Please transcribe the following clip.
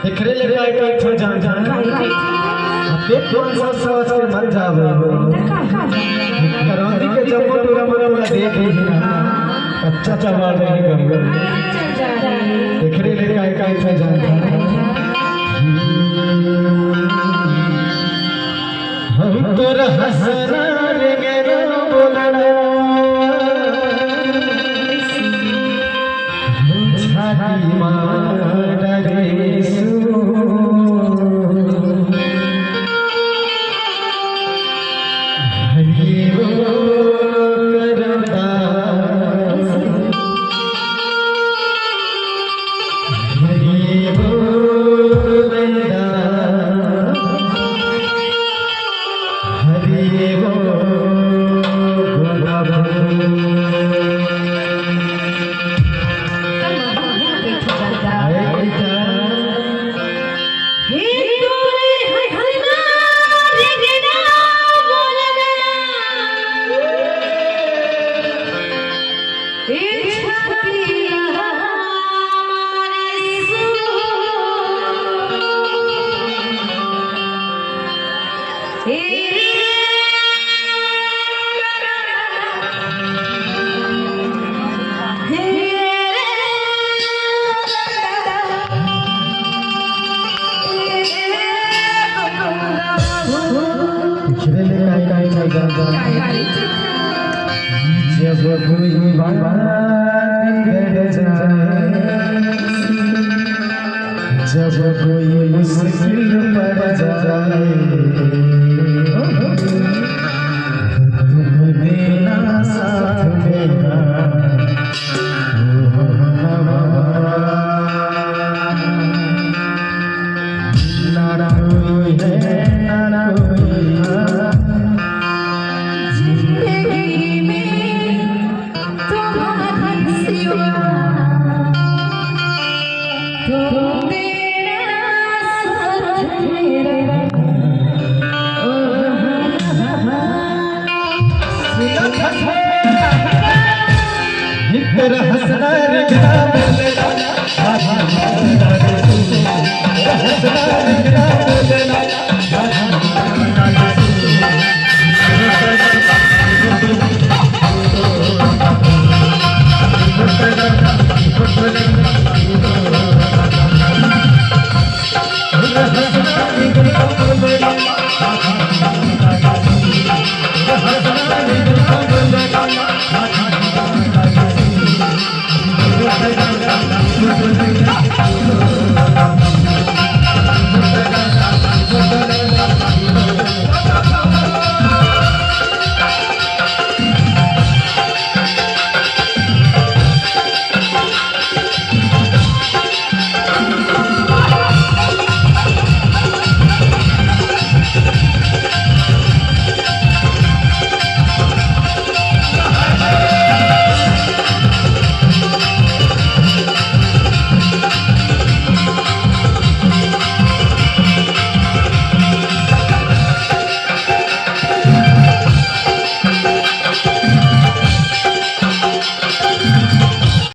दिखरे ले काय काय छो जान जान ते कौन सा सोच के मर जावे करांदी के जब मोटूरा मोरा देख अच्छा चबाड़ नहीं गंगा दिखरे ले काय काय छो जान हम तोरा हसना रे गेरो बोलना छाती मार रे सू हरि वो करता हरि वो करता हरि वो जब कोई बात कर जाए जब कोई मुश्किल पड़ जाए तुम देना साथ देना ना कोई है ना कोई तेरा हंसना रे गिरा बोलना हंसना रे गिरा बोलना